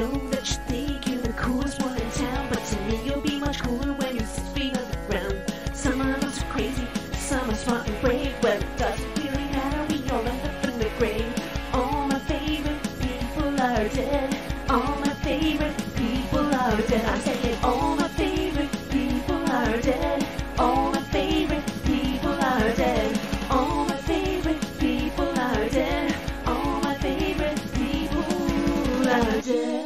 know that you think you're the coolest one in town, but to me you'll be much cooler when you're 6 feet off the ground. Some of us are crazy, some are smart and brave. Well, it doesn't really matter, we all end up in the grave. All my favorite people are dead. All my favorite people are dead. I say it, all my favorite people are dead. All my favorite people are dead. All my favorite people are dead. All my favorite people are dead.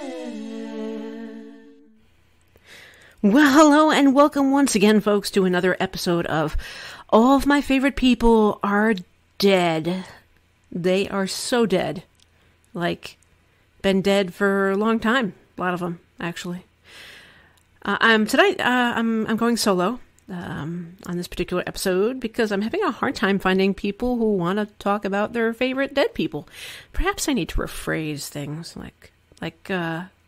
Well, hello and welcome once again, folks, to another episode of All of My Favorite People Are Dead. They are so dead. Like, been dead for a long time. A lot of them, actually. I'm going solo on this particular episode because I'm having a hard time finding people who want to talk about their favorite dead people. Perhaps I need to rephrase things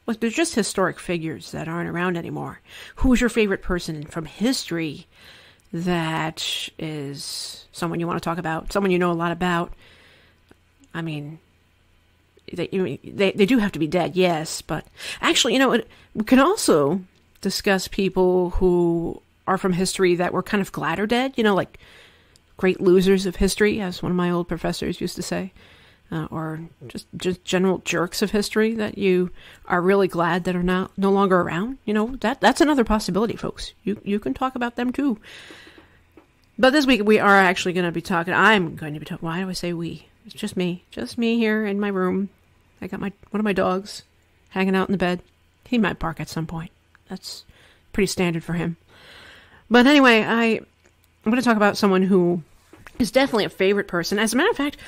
look, they're just historic figures that aren't around anymore. Who's your favorite person from history that is someone you want to talk about, someone you know a lot about? I mean, they do have to be dead, yes, but actually, we can also discuss people who are from history that we're kind of glad are dead, like great losers of history, as one of my old professors used to say, or just general jerks of history that you are really glad that are no longer around. That's another possibility, folks. You can talk about them too. But this week we are actually going to be talking, why do I say we? It's just me here in my room. I got one of my dogs hanging out in the bed. He might bark at some point. That's pretty standard for him. But anyway, I'm going to talk about someone who is definitely a favorite person. As a matter of fact,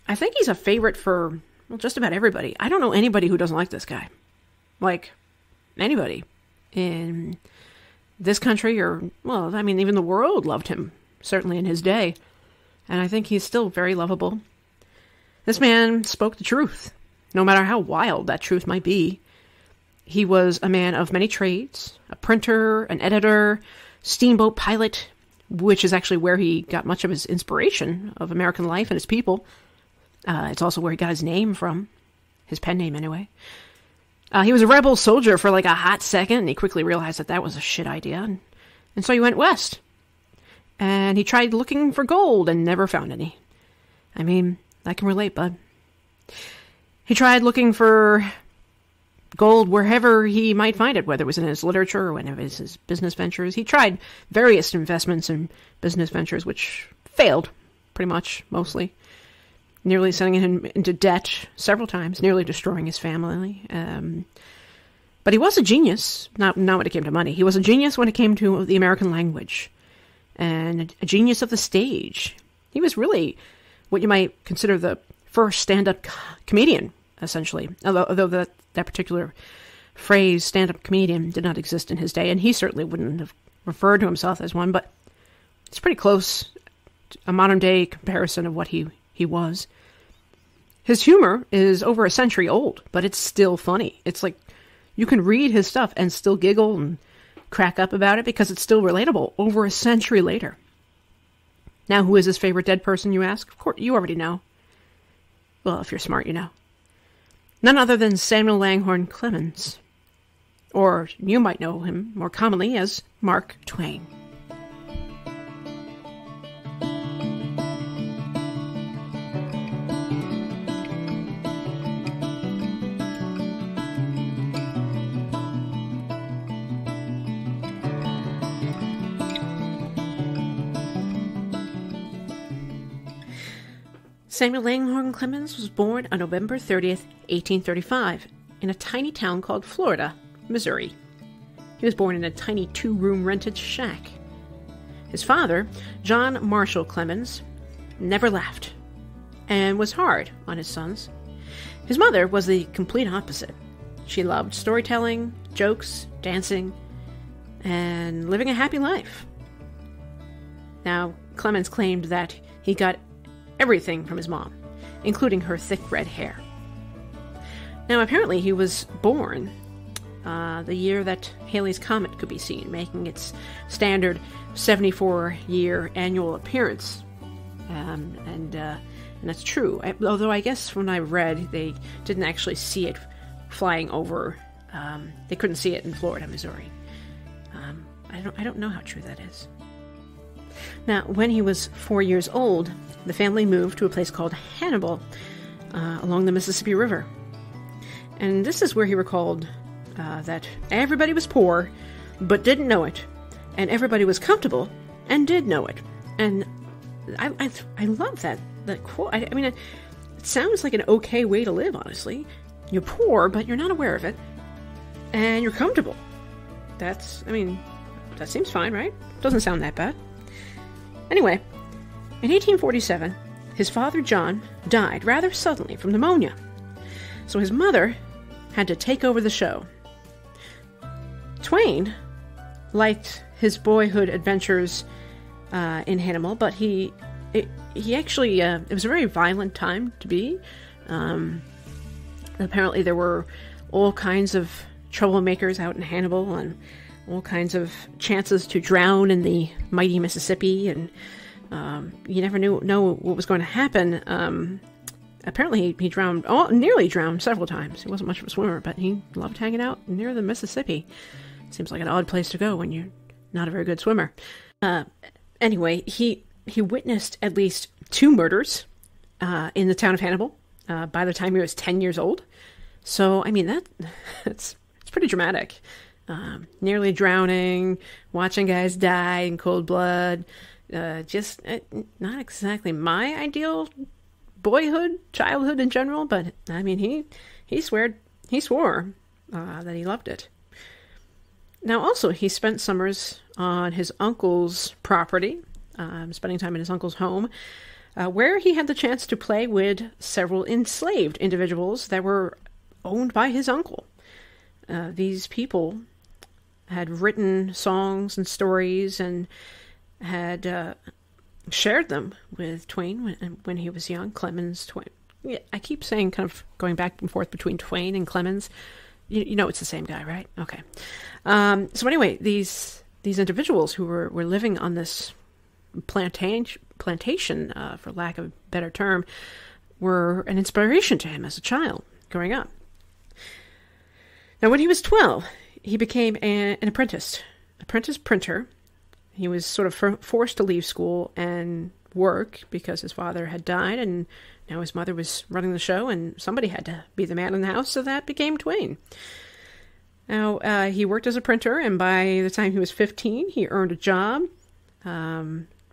I think he's a favorite for, just about everybody. I don't know anybody who doesn't like this guy. Like, anybody in this country even the world loved him, certainly in his day. And I think he's still very lovable. This man spoke the truth, no matter how wild that truth might be. He was a man of many trades, a printer, an editor, steamboat pilot, which is actually where he got much of his inspiration of American life and his people. It's also where he got his name from, his pen name anyway. He was a rebel soldier for like a hot second, and he quickly realized that was a shit idea, and so he went west. And he tried looking for gold and never found any. I mean, I can relate, bud. He tried looking for gold wherever he might find it, whether it was in his literature or whenever it was his business ventures. He tried various investments in business ventures, which failed, pretty much, mostly. Nearly sending him into debt several times, nearly destroying his family. But he was a genius, not when it came to money. He was a genius when it came to the American language, and a genius of the stage. He was really what you might consider the first stand-up comedian, essentially. Although that particular phrase, stand-up comedian, did not exist in his day, and he certainly wouldn't have referred to himself as one, but it's pretty close to a modern-day comparison of what he was. His humor is over a century old, but it's still funny. It's like you can read his stuff and still giggle and crack up about it because it's still relatable over a century later. Now, who is his favorite dead person, you ask? Of course, you already know. Well, if you're smart, you know. None other than Samuel Langhorne Clemens. Or you might know him more commonly as Mark Twain. Samuel Langhorne Clemens was born on November 30th, 1835, in a tiny town called Florida, Missouri. He was born in a tiny 2-room rented shack. His father, John Marshall Clemens, never laughed and was hard on his sons. His mother was the complete opposite. She loved storytelling, jokes, dancing, and living a happy life. Now, Clemens claimed that he got everything from his mom, including her thick red hair. Now, apparently he was born the year that Halley's Comet could be seen, making its standard 74-year annual appearance. And that's true. Although I guess when I read, they didn't actually see it flying over. They couldn't see it in Florida, Missouri. I don't know how true that is. Now, when he was 4 years old, the family moved to a place called Hannibal, along the Mississippi River. And this is where he recalled that everybody was poor, but didn't know it, and everybody was comfortable, and did know it. And I love that quote. I mean, it sounds like an okay way to live, honestly. You're poor, but you're not aware of it, and you're comfortable. That seems fine, right? Doesn't sound that bad. Anyway, in 1847, his father John died rather suddenly from pneumonia, so his mother had to take over the show. Twain liked his boyhood adventures in Hannibal, but he actually, it was a very violent time to be. Apparently there were all kinds of troublemakers out in Hannibal, and all kinds of chances to drown in the mighty Mississippi, and you never know what was going to happen. Apparently he drowned, nearly drowned several times. He wasn't much of a swimmer, but he loved hanging out near the Mississippi. Seems like an odd place to go when you're not a very good swimmer. Anyway, he witnessed at least 2 murders in the town of Hannibal by the time he was 10 years old. So, I mean, it's pretty dramatic. Nearly drowning, watching guys die in cold blood. Just not exactly my ideal childhood in general, but I mean, he swore that he loved it. Now, also, he spent summers on his uncle's property, spending time in his uncle's home, where he had the chance to play with several enslaved individuals that were owned by his uncle. These people had written songs and stories and had shared them with Twain when he was young. Clemens, Twain. Yeah, I keep saying, kind of going back and forth between Twain and Clemens. You know it's the same guy, right? Okay. So anyway, these individuals who were living on this plantation, for lack of a better term, were an inspiration to him as a child growing up. Now, when he was 12, he became an apprentice printer. He was sort of forced to leave school and work because his father had died, and now his mother was running the show, and somebody had to be the man in the house, so that became Twain. Now, he worked as a printer, and by the time he was 15, he earned a job,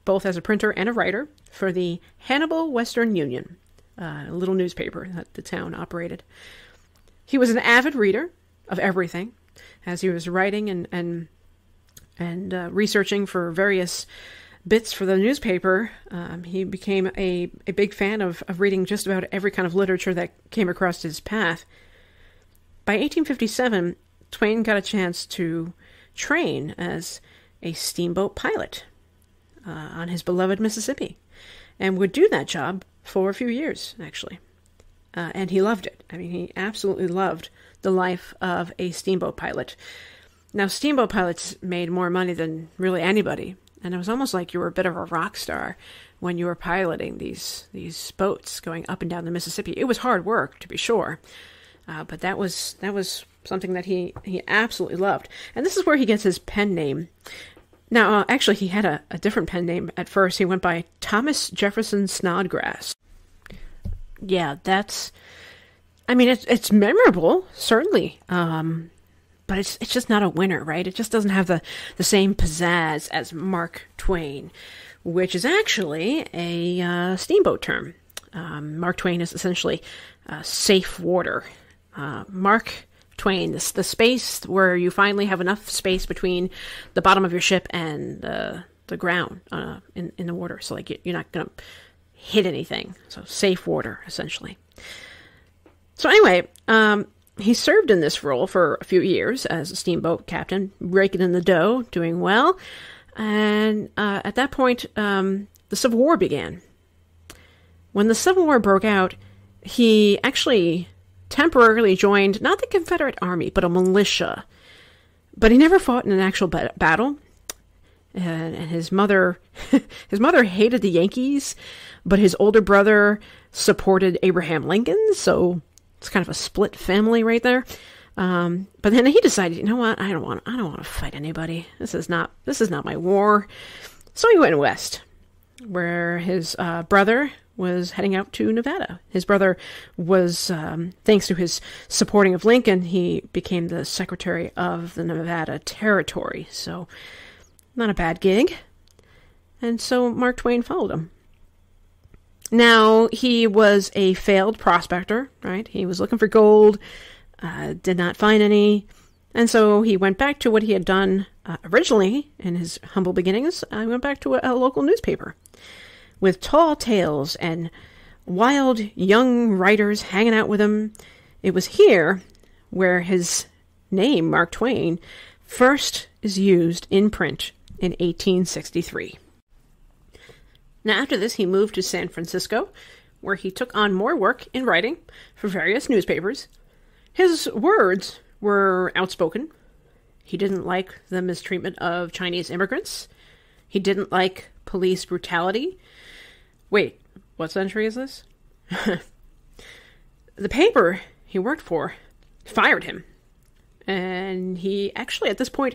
both as a printer and a writer, for the Hannibal Western Union, a little newspaper that the town operated. He was an avid reader of everything. As he was writing and researching for various bits for the newspaper, he became a big fan of reading just about every kind of literature that came across his path. By 1857, Twain got a chance to train as a steamboat pilot on his beloved Mississippi, and would do that job for a few years, actually. And he loved it. I mean, he absolutely loved the life of a steamboat pilot. Now, steamboat pilots made more money than really anybody, and it was almost like you were a bit of a rock star when you were piloting these boats going up and down the Mississippi. It was hard work, to be sure, but that was something that he absolutely loved. And this is where he gets his pen name. Now, actually, he had a different pen name at first. He went by Thomas Jefferson Snodgrass. Yeah, it's memorable, certainly, but it's just not a winner, right? It just doesn't have the same pizzazz as Mark Twain, which is actually a steamboat term. Mark Twain is essentially safe water. Mark Twain, the space where you finally have enough space between the bottom of your ship and the ground in the water, so like you're not going to hit anything. So safe water, essentially. So anyway, he served in this role for a few years as a steamboat captain, raking in the dough, doing well. And at that point, the Civil War began. When the Civil War broke out, he actually temporarily joined, not the Confederate Army, but a militia. But he never fought in an actual battle. And his mother hated the Yankees, but his older brother supported Abraham Lincoln, so It's kind of a split family right there. But then he decided, you know what? I don't want to fight anybody. This is not my war. So he went west, where his brother was heading out to Nevada. His brother was, thanks to his supporting of Lincoln, he became the Secretary of the Nevada Territory. So, not a bad gig. And so Mark Twain followed him. Now, he was a failed prospector, right? He was looking for gold, did not find any, and so he went back to what he had done originally in his humble beginnings. He went back to a local newspaper with tall tales and wild young writers hanging out with him. It was here where his name, Mark Twain, first is used in print in 1863. Now, after this, he moved to San Francisco, where he took on more work in writing for various newspapers. His words were outspoken. He didn't like the mistreatment of Chinese immigrants. He didn't like police brutality. Wait, what century is this? The paper he worked for fired him. And he actually, at this point,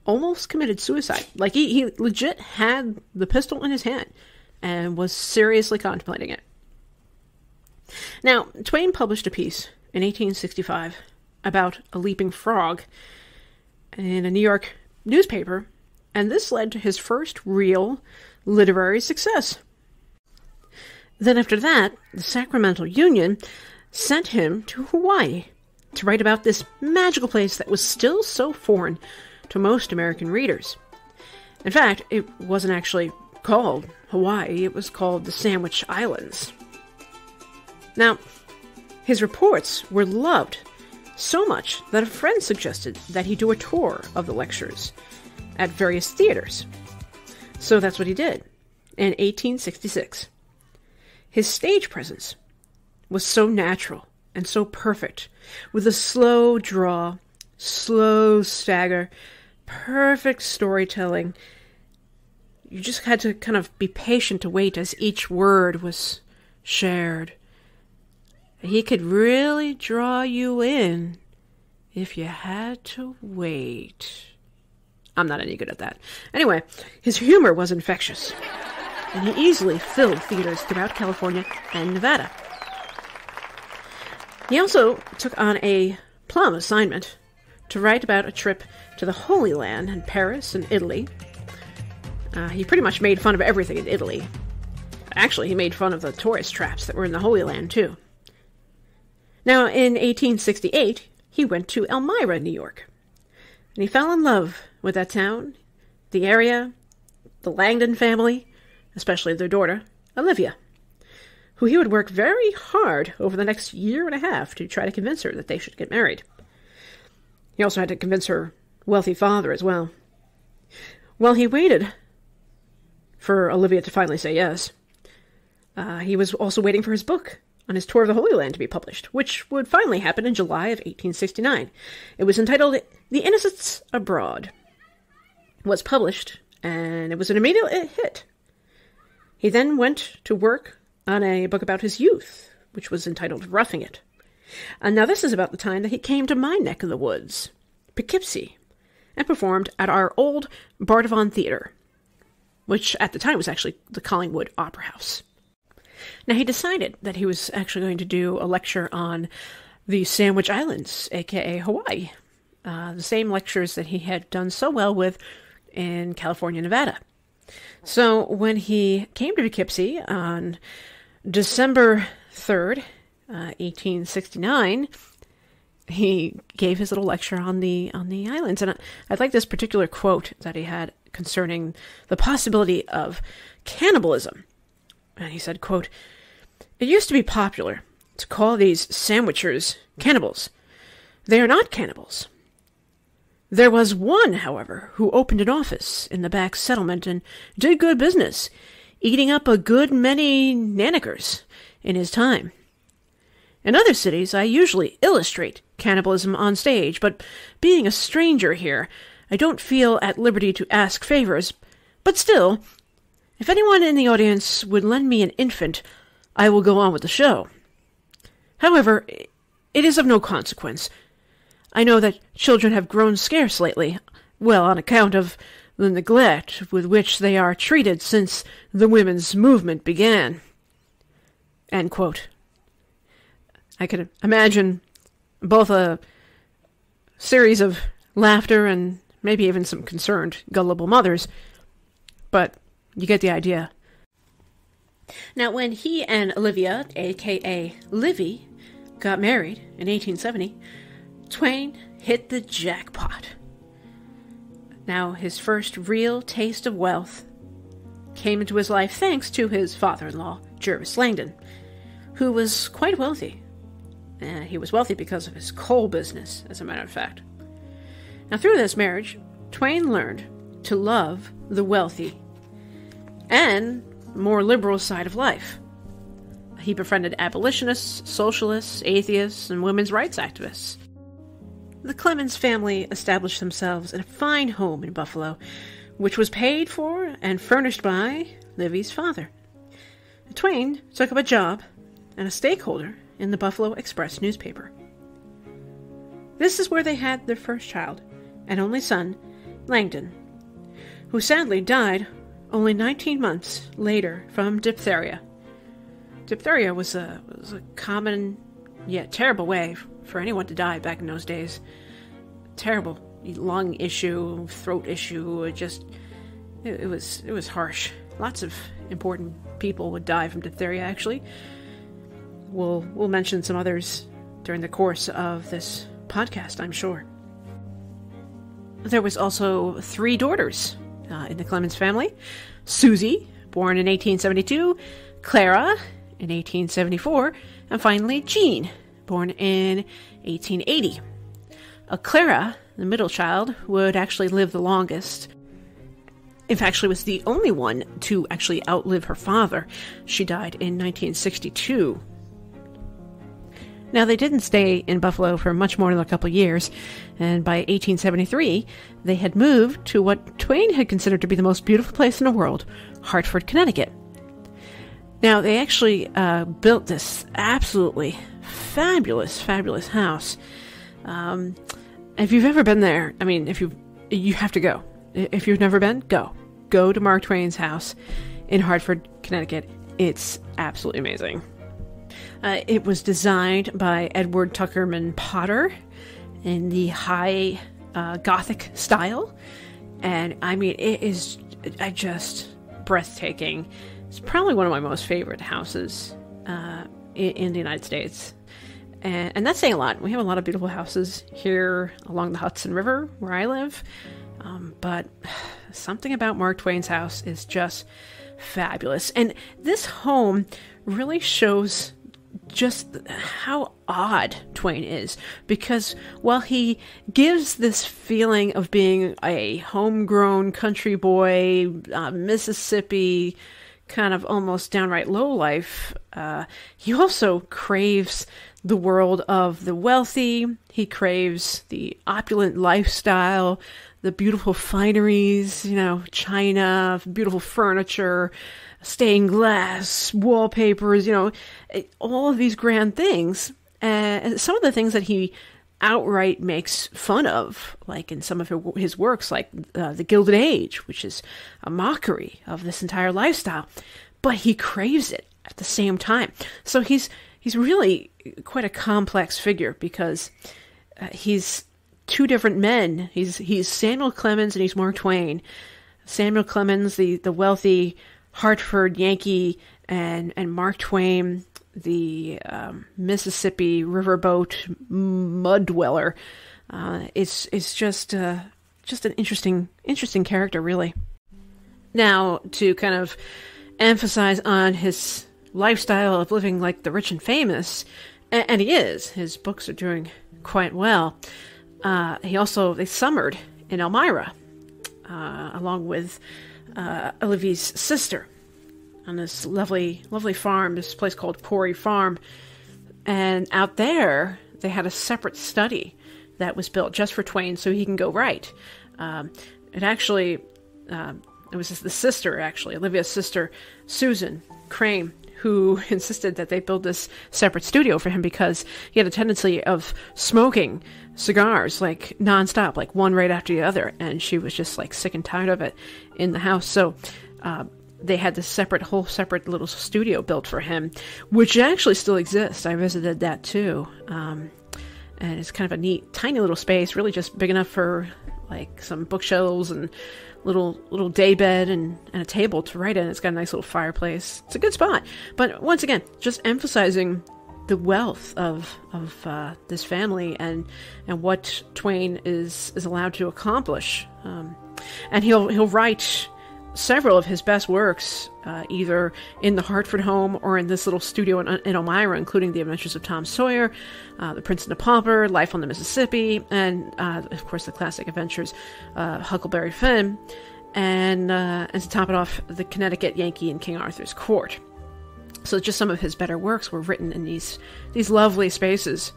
almost committed suicide. Like, he legit had the pistol in his hand and was seriously contemplating it. Now, Twain published a piece in 1865 about a leaping frog in a New York newspaper, and this led to his first real literary success. Then after that, the Sacramento Union sent him to Hawaii to write about this magical place that was still so foreign to most American readers. In fact, it wasn't actually called Hawaii, it was called the Sandwich Islands. Now, his reports were loved so much that a friend suggested that he do a tour of the lectures at various theaters. So that's what he did in 1866. His stage presence was so natural and so perfect, with a slow draw, slow stagger, perfect storytelling. You just had to kind of be patient to wait as each word was shared. He could really draw you in if you had to wait. I'm not any good at that. Anyway, his humor was infectious, and he easily filled theaters throughout California and Nevada. He also took on a plum assignment to write about a trip to the Holy Land in Paris and Italy. He pretty much made fun of everything in Italy. Actually, he made fun of the tourist traps that were in the Holy Land, too. Now, in 1868, he went to Elmira, New York. And he fell in love with that town, the area, the Langdon family, especially their daughter, Olivia, who he would work very hard over the next year and a half to try to convince her that they should get married. He also had to convince her wealthy father as well. While he waited for Olivia to finally say yes, he was also waiting for his book on his tour of the Holy Land to be published, which would finally happen in July of 1869. It was entitled The Innocents Abroad. It was published, and it was an immediate hit. He then went to work on a book about his youth, which was entitled Roughing It. And now this is about the time that he came to my neck of the woods, Poughkeepsie, and performed at our old Bardavon Theater, which at the time was actually the Collingwood Opera House. Now, he decided that he was actually going to do a lecture on the Sandwich Islands, aka Hawaii, the same lectures that he had done so well with in California, Nevada. So when he came to Poughkeepsie on December 3rd, 1869, he gave his little lecture on the islands. And I like this particular quote that he had concerning the possibility of cannibalism. And he said, quote, "It used to be popular to call these sandwichers cannibals. They are not cannibals. There was one, however, who opened an office in the back settlement and did good business, eating up a good many nannickers in his time. In other cities, I usually illustrate cannibalism on stage, but being a stranger here, I don't feel at liberty to ask favors, but still, if anyone in the audience would lend me an infant, I will go on with the show. However, It is of no consequence. I know that children have grown scarce lately, well, on account of the neglect with which they are treated since the women's movement began." End quote. I could imagine both a series of laughter and maybe even some concerned, gullible mothers, but you get the idea. Now, when he and Olivia, a.k.a. Livy, got married in 1870, Twain hit the jackpot. Now, his first real taste of wealth came into his life thanks to his father-in-law, Jervis Langdon, who was quite wealthy. He was wealthy because of his coal business, as a matter of fact. Now, through this marriage, Twain learned to love the wealthy and more liberal side of life. He befriended abolitionists, socialists, atheists, and women's rights activists. The Clemens family established themselves in a fine home in Buffalo, which was paid for and furnished by Livy's father. Twain took up a job and a stakeholder in the Buffalo Express newspaper. This is where they had their first child, and only son, Langdon, who sadly died only 19 months later from diphtheria. Diphtheria was a common yet terrible way for anyone to die back in those days. Terrible lung issue, throat issue. It was harsh. Lots of important people would die from diphtheria. Actually, we'll mention some others during the course of this podcast, I'm sure. There was also 3 daughters in the Clemens family: Susie, born in 1872, Clara in 1874, and finally Jean, born in 1880. Clara, the middle child, would actually live the longest. In fact, she was the only one to actually outlive her father. She died in 1962. Now, they didn't stay in Buffalo for much more than a couple of years, and by 1873, they had moved to what Twain had considered to be the most beautiful place in the world, Hartford, Connecticut. Now, they actually built this absolutely fabulous house. If you've ever been there, I mean, you have to go. If you've never been, go. Go to Mark Twain's house in Hartford, Connecticut. It's absolutely amazing. It was designed by Edward Tuckerman Potter in the high Gothic style. And, I mean, it is just breathtaking. It's probably one of my most favorite houses in the United States. And that's saying a lot. We have a lot of beautiful houses here along the Hudson River, where I live. But something about Mark Twain's house is just fabulous. And this home really shows just how odd Twain is, because while he gives this feeling of being a homegrown country boy, Mississippi, kind of almost downright lowlife, he also craves the world of the wealthy. He craves the opulent lifestyle, the beautiful fineries, china, beautiful furniture, stained glass, wallpapers, all of these grand things. And some of the things that he outright makes fun of, like in some of his works, like The Gilded Age, which is a mockery of this entire lifestyle. But he craves it at the same time. So he's really quite a complex figure, because he's 2 different men. He's Samuel Clemens and he's Mark Twain. Samuel Clemens, the wealthy Hartford Yankee, and Mark Twain, the Mississippi riverboat mud dweller. It's just an interesting character, really. Now, to kind of emphasize on his lifestyle of living like the rich and famous, and he is. His books are doing quite well. They summered in Elmira, along with Olivia's sister, on this lovely farm, this place called Quarry Farm. And out there, they had a separate study that was built just for Twain so he can go write. It was the sister, actually, Olivia's sister, Susan Crane, who insisted that they build this separate studio for him because he had a tendency of smoking cigars like nonstop, like one right after the other, and she was just like sick and tired of it in the house. So they had this whole separate little studio built for him, which actually still exists. I visited that too, and it's kind of a neat, tiny little space, really just big enough for like some bookshelves and little day bed and a table to write in. It's got a nice little fireplace. It's a good spot. But once again, just emphasizing the wealth of this family and what Twain is allowed to accomplish. And he'll write several of his best works either in the Hartford home or in this little studio in Elmira, including The Adventures of Tom Sawyer, The Prince and the Pauper, Life on the Mississippi, and of course the classic adventures, Huckleberry Finn, and to top it off, The Connecticut Yankee in King Arthur's Court. So just some of his better works were written in these lovely spaces.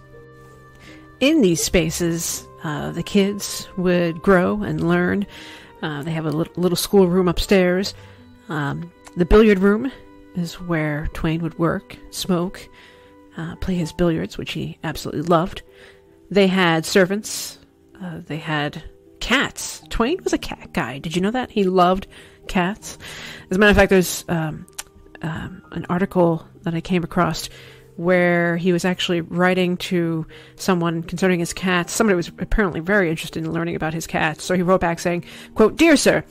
In these spaces, the kids would grow and learn. They have a little schoolroom upstairs. The billiard room is where Twain would work, smoke, play his billiards, which he absolutely loved. They had servants. They had cats. Twain was a cat guy. Did you know that? He loved cats. As a matter of fact, there's an article that I came across where he was actually writing to someone concerning his cats. Somebody was apparently very interested in learning about his cats, so he wrote back saying, quote, "Dear sir,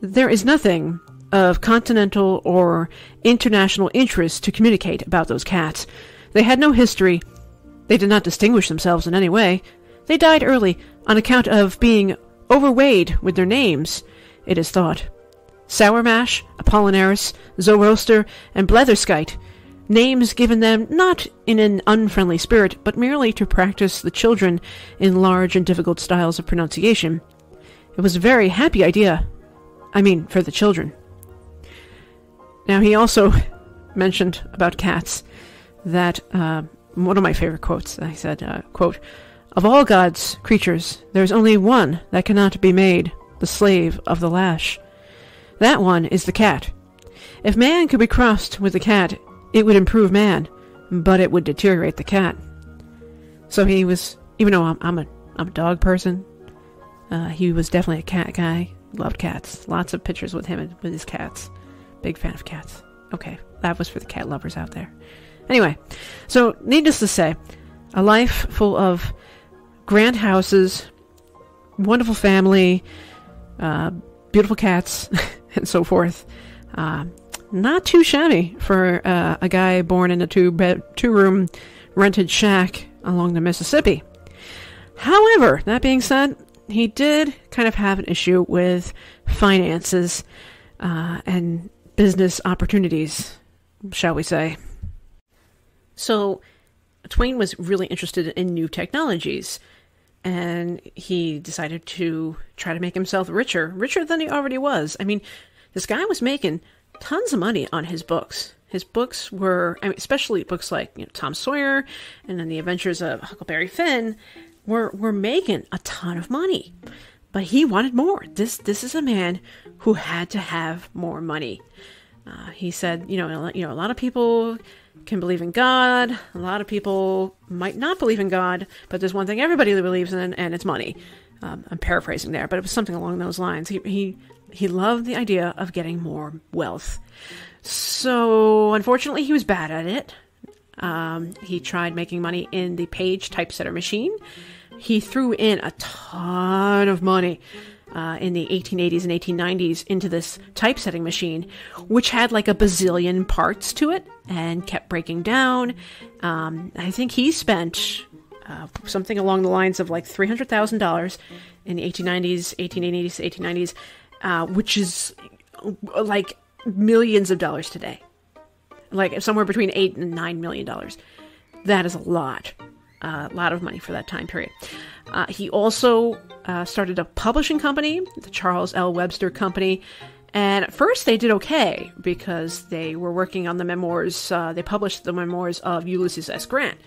there is nothing of continental or international interest to communicate about those cats. They had no history. They did not distinguish themselves in any way. They died early on account of being overweighed with their names, it is thought. Sour Mash, Apollinaris, Zoroaster, and Bletherskite, names given them not in an unfriendly spirit, but merely to practice the children in large and difficult styles of pronunciation. It was a very happy idea. I mean, for the children." Now, he also mentioned about cats that, one of my favorite quotes, I said, quote, "Of all God's creatures, there is only one that cannot be made the slave of the lash. That one is the cat. If man could be crossed with the cat, it would improve man, but it would deteriorate the cat." So he was, even though I'm a dog person, he was definitely a cat guy. Loved cats. Lots of pictures with him and with his cats. Big fan of cats. Okay, that was for the cat lovers out there. Anyway, so needless to say, a life full of grand houses, wonderful family, beautiful cats, and so forth. Not too shabby for a guy born in a two-room rented shack along the Mississippi. However, that being said, he did kind of have an issue with finances and business opportunities, shall we say. So Twain was really interested in new technologies, and he decided to try to make himself richer than he already was. I mean, this guy was making tons of money on his books. His books were, I mean, especially books like Tom Sawyer and then The Adventures of Huckleberry Finn, were making a ton of money. But he wanted more. This is a man who had to have more money. He said, a lot of people can believe in God. A lot of people might not believe in God, but there's one thing everybody believes in, and it's money. I'm paraphrasing there, but it was something along those lines. He loved the idea of getting more wealth. So, unfortunately, he was bad at it. He tried making money in the page typesetter machine. He threw in a ton of money in the 1880s and 1890s into this typesetting machine, which had like a bazillion parts to it and kept breaking down. I think he spent something along the lines of like $300,000 in the 1880s, 1890s, which is like millions of dollars today. Like somewhere between $8 and $9 million. That is a lot of money for that time period. He also started a publishing company, the Charles L. Webster Company, and at first they did okay because they were working on the memoirs. They published the memoirs of Ulysses S. Grant.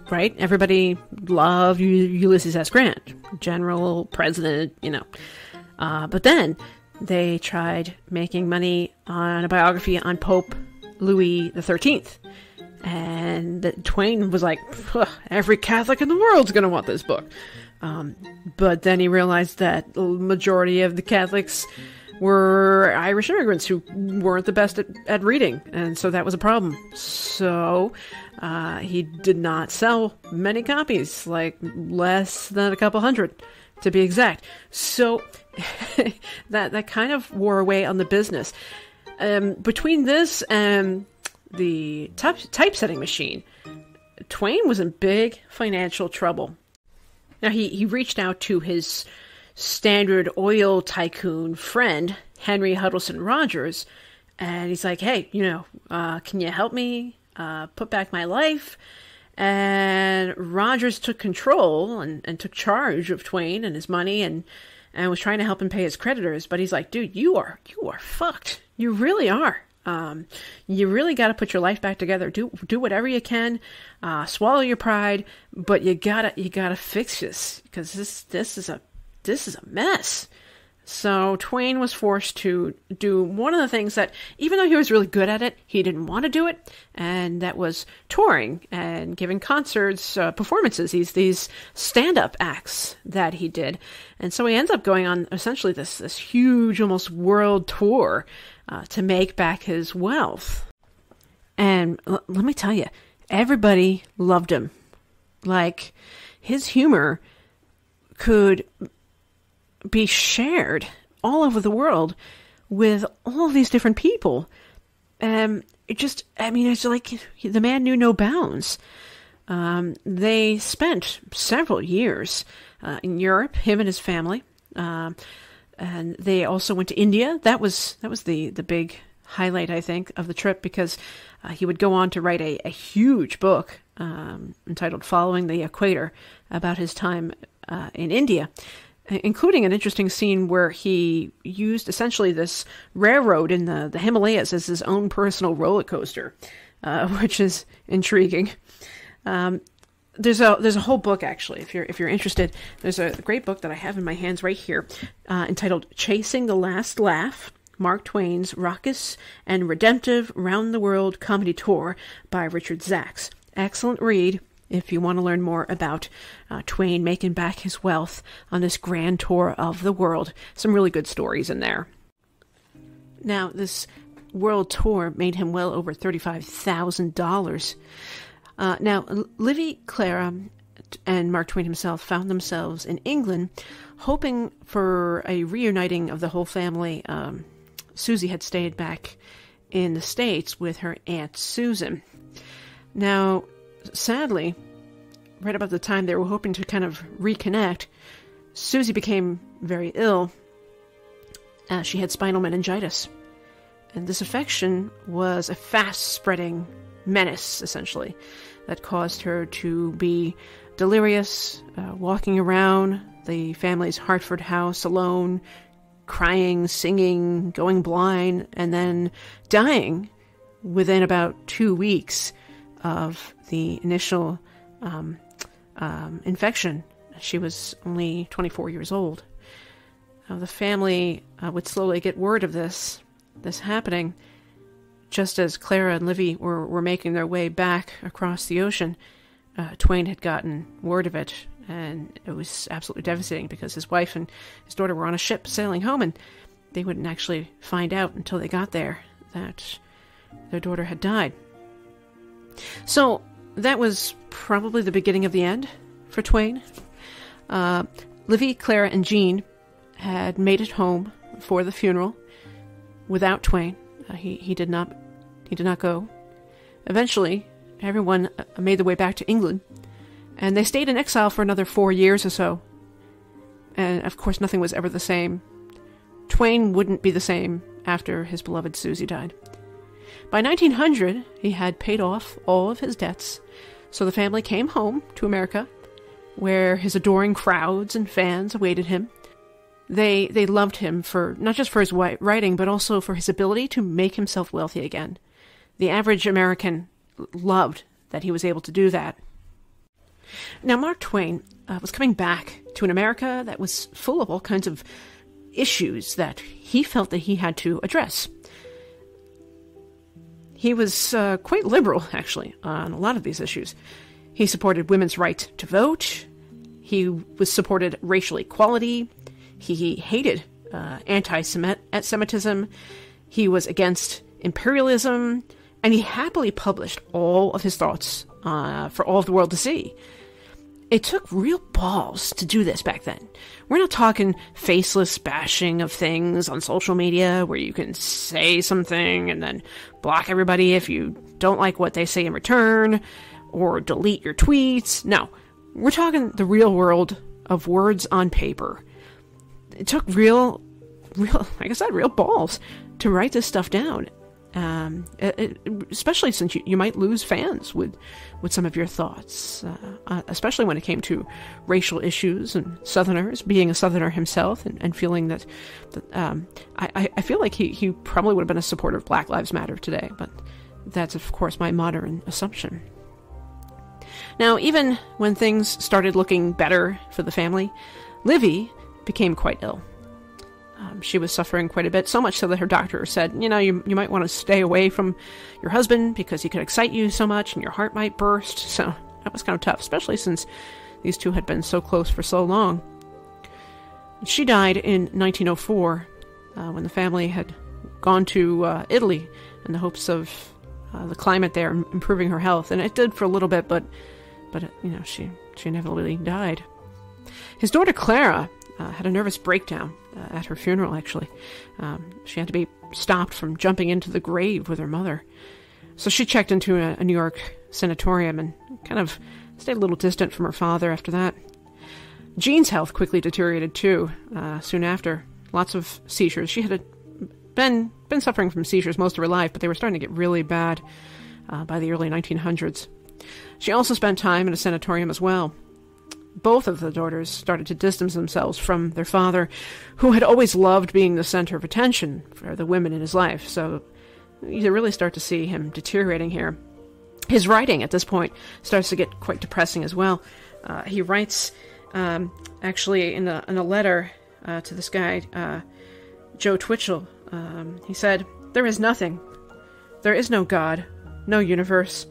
Right? Everybody loved Ulysses S. Grant, general, president, But then they tried making money on a biography on Pope Louis XIII. And Twain was like, every Catholic in the world's going to want this book. But then he realized that the majority of the Catholics were Irish immigrants who weren't the best at reading. And so that was a problem. So he did not sell many copies, like less than a couple hundred, to be exact. So that kind of wore away on the business. Between this and the typesetting machine, Twain was in big financial trouble. Now, he reached out to his Standard Oil tycoon friend, Henry Huddleston Rogers, and he's like, hey, can you help me put back my life? And Rogers took control and took charge of Twain and his money and was trying to help him pay his creditors. But he's like, dude, you are fucked. You really are. You really got to put your life back together. Do whatever you can. Swallow your pride, but you gotta fix this, because this is a mess. So Twain was forced to do one of the things that, even though he was really good at it, he didn't want to do it, and that was touring and giving concerts, performances, these stand-up acts that he did. And so he ends up going on essentially this huge, almost world tour to make back his wealth. And let me tell you, everybody loved him. Like, his humor could be shared all over the world with all of these different people. It's like the man knew no bounds. They spent several years in Europe, him and his family, and they also went to India. That was the big highlight, I think, of the trip, because he would go on to write a huge book entitled "Following the Equator" about his time in India, including an interesting scene where he used essentially this railroad in the Himalayas as his own personal roller coaster, which is intriguing. There's a whole book, actually, if you're interested. There's a great book that I have in my hands right here, entitled "Chasing the Last Laugh: Mark Twain's Raucous and Redemptive Round-the-World Comedy Tour" by Richard Zacks. Excellent read if you want to learn more about Twain making back his wealth on this grand tour of the world. Some really good stories in there. Now, this world tour made him well over $35,000. Now, Livy, Clara, and Mark Twain himself found themselves in England, hoping for a reuniting of the whole family. Susie had stayed back in the States with her Aunt Susan. Now, sadly, right about the time they were hoping to kind of reconnect, Susie became very ill. She had spinal meningitis. And this affection was a fast-spreading menace, essentially, that caused her to be delirious, walking around the family's Hartford house alone, crying, singing, going blind, and then dying within about 2 weeks of the initial infection. She was only 24 years old. The family would slowly get word of this happening. Just as Clara and Livy were making their way back across the ocean, Twain had gotten word of it, and it was absolutely devastating, because his wife and his daughter were on a ship sailing home, and they wouldn't actually find out until they got there that their daughter had died. So that was probably the beginning of the end for Twain. Livy, Clara, and Jean had made it home for the funeral without Twain. He did not go. Eventually, everyone made their way back to England, and they stayed in exile for another 4 years or so. And of course, nothing was ever the same. Twain wouldn't be the same after his beloved Susie died. By 1900, he had paid off all of his debts, so the family came home to America, where his adoring crowds and fans awaited him. They loved him not just for his writing, but also for his ability to make himself wealthy again. The average American loved that he was able to do that. Now, Mark Twain was coming back to an America that was full of all kinds of issues that he felt that he had to address. he was quite liberal, actually, on a lot of these issues. He supported women's right to vote. He was supported racial equality. He hated anti-Semitism. He was against imperialism. And he happily published all of his thoughts for all of the world to see. It took real balls to do this back then. We're not talking faceless bashing of things on social media where you can say something and then block everybody if you don't like what they say in return, or delete your tweets. No, we're talking the real world of words on paper. It took real, like I said, real balls to write this stuff down. Especially since you might lose fans with some of your thoughts, especially when it came to racial issues and Southerners, being a Southerner himself and feeling that I feel like he probably would have been a supporter of Black Lives Matter today, but that's, of course, my modern assumption. Now, even when things started looking better for the family, Livy became quite ill. She was suffering quite a bit, so much so that her doctor said, you might want to stay away from your husband because he could excite you so much and your heart might burst. So that was kind of tough, especially since these two had been so close for so long. She died in 1904 when the family had gone to Italy in the hopes of the climate there improving her health. And it did for a little bit, but she inevitably died. His daughter Clara had a nervous breakdown at her funeral, actually. She had to be stopped from jumping into the grave with her mother. So she checked into a New York sanatorium and kind of stayed a little distant from her father after that. Jean's health quickly deteriorated, too, soon after. Lots of seizures. She had been suffering from seizures most of her life, but they were starting to get really bad by the early 1900s. She also spent time in a sanatorium as well. Both of the daughters started to distance themselves from their father, who had always loved being the center of attention for the women in his life. So you really start to see him deteriorating here. His writing at this point starts to get quite depressing as well. He writes, actually, in a letter to this guy, Joe Twitchell. He said, "There is nothing. There is no God, no universe.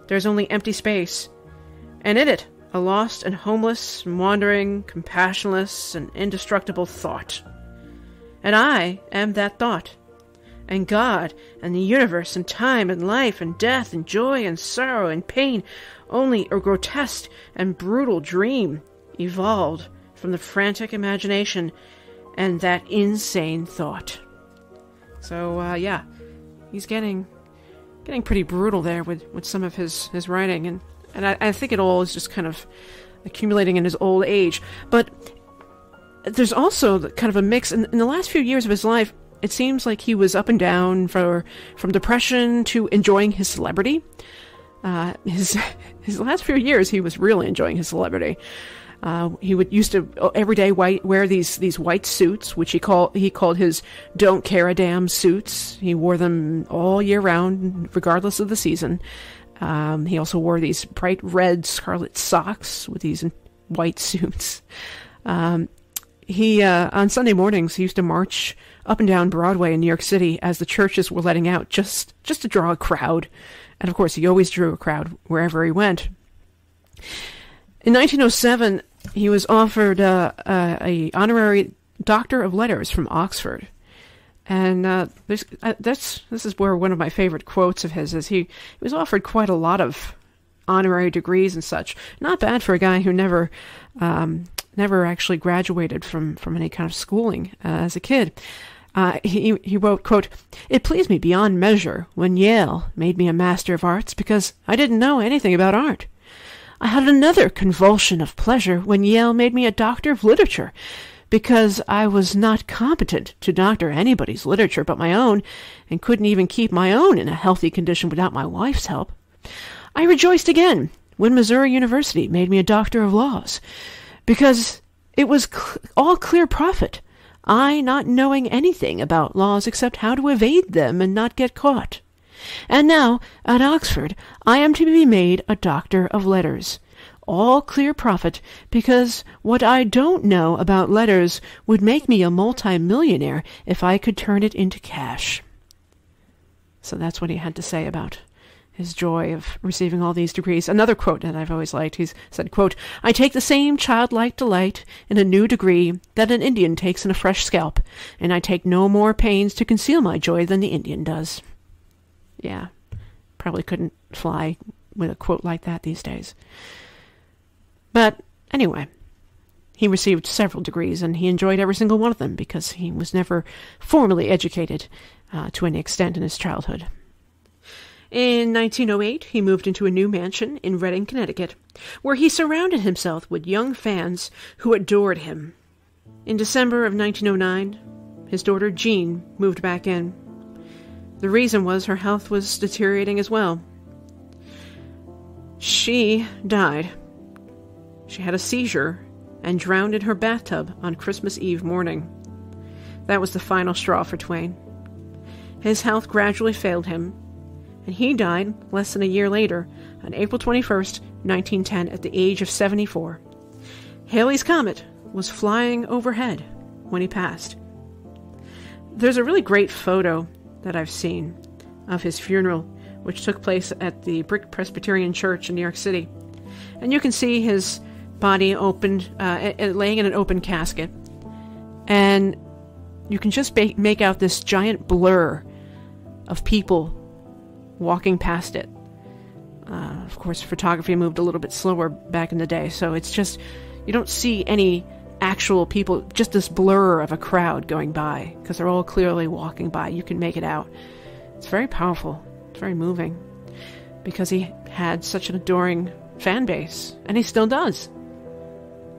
There is only empty space. And in it, a lost and homeless, and wandering, compassionless, and indestructible thought. And I am that thought. And God, and the universe, and time, and life, and death, and joy, and sorrow, and pain, only a grotesque and brutal dream, evolved from the frantic imagination and that insane thought." So, he's getting pretty brutal there with some of his writing, and I think it all is just kind of accumulating in his old age. But there's also kind of a mix. In the last few years of his life, it seems like he was up and down from depression to enjoying his celebrity. His last few years, he was really enjoying his celebrity. He used to every day wear these white suits, which he called his "don't care a damn" suits. He wore them all year round, regardless of the season. He also wore these bright red scarlet socks with these white suits. He on Sunday mornings, he used to march up and down Broadway in New York City as the churches were letting out, just to draw a crowd. And of course, he always drew a crowd wherever he went. In 1907, he was offered a honorary Doctor of Letters from Oxford. And this is where one of my favorite quotes of his is. He was offered quite a lot of honorary degrees and such. Not bad for a guy who never actually graduated from any kind of schooling as a kid. He wrote, quote, "It pleased me beyond measure when Yale made me a Master of Arts because I didn't know anything about art. I had another convulsion of pleasure when Yale made me a Doctor of Literature, because I was not competent to doctor anybody's literature but my own, and couldn't even keep my own in a healthy condition without my wife's help. I rejoiced again when Missouri University made me a Doctor of Laws, because it was all clear profit, I not knowing anything about laws except how to evade them and not get caught. And now, at Oxford, I am to be made a Doctor of Letters. All clear profit, because what I don't know about letters would make me a multi-millionaire if I could turn it into cash." So that's what he had to say about his joy of receiving all these degrees. Another quote that I've always liked, he said, quote, "I take the same childlike delight in a new degree that an Indian takes in a fresh scalp, and I take no more pains to conceal my joy than the Indian does." Yeah, probably couldn't fly with a quote like that these days. But anyway, he received several degrees, and he enjoyed every single one of them because he was never formally educated to any extent in his childhood. In 1908, he moved into a new mansion in Redding, Connecticut, where he surrounded himself with young fans who adored him. In December of 1909, his daughter Jean moved back in. The reason was her health was deteriorating as well. She died. She had a seizure and drowned in her bathtub on Christmas Eve morning. That was the final straw for Twain. His health gradually failed him, and he died less than a year later, on April 21st, 1910, at the age of 74. Halley's Comet was flying overhead when he passed. There's a really great photo that I've seen of his funeral, which took place at the Brick Presbyterian Church in New York City. And you can see his body opened, laying in an open casket. And you can just make out this giant blur of people walking past it. Of course, photography moved a little bit slower back in the day, so it's just, you don't see any actual people, just this blur of a crowd going by, because they're all clearly walking by. You can make it out. It's very powerful. It's very moving, because he had such an adoring fan base, and he still does.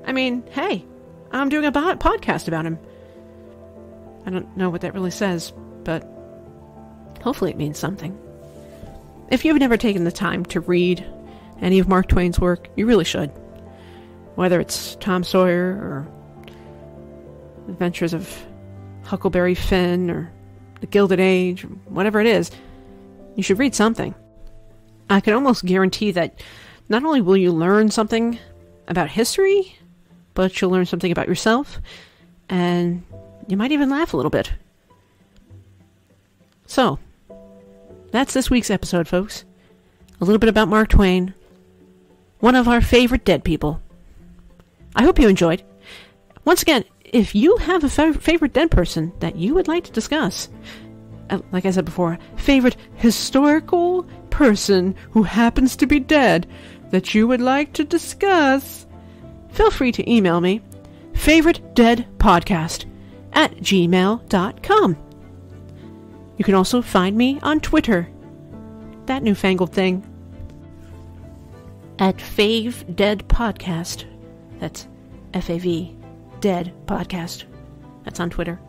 I mean, hey, I'm doing a podcast about him. I don't know what that really says, but hopefully it means something. If you've never taken the time to read any of Mark Twain's work, you really should. Whether it's Tom Sawyer or Adventures of Huckleberry Finn or The Gilded Age, or whatever it is, you should read something. I can almost guarantee that not only will you learn something about history, but you'll learn something about yourself, and you might even laugh a little bit. So, that's this week's episode, folks. A little bit about Mark Twain, one of our favorite dead people. I hope you enjoyed. Once again, if you have a favorite dead person that you would like to discuss, like I said before, favorite historical person who happens to be dead that you would like to discuss, feel free to email me, favoritedeadpodcast@gmail.com. You can also find me on Twitter, that newfangled thing, at Fave Dead Podcast. That's F-A-V, Dead Podcast. That's on Twitter.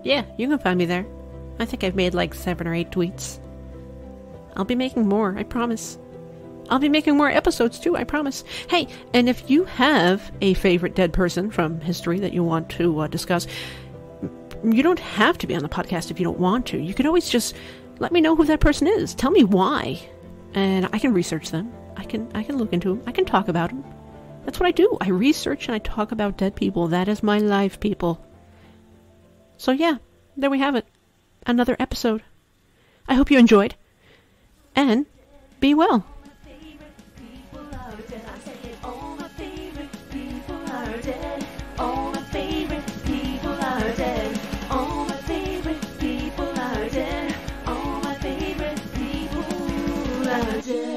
Yeah, you can find me there. I think I've made like 7 or 8 tweets. I'll be making more, I promise. I'll be making more episodes too, I promise. Hey, and if you have a favorite dead person from history that you want to discuss, you don't have to be on the podcast if you don't want to. You can always just let me know who that person is. Tell me why. And I can research them. I can look into them. I can talk about them. That's what I do. I research and I talk about dead people. That is my life, people. So yeah, there we have it. Another episode. I hope you enjoyed. And be well. Dead.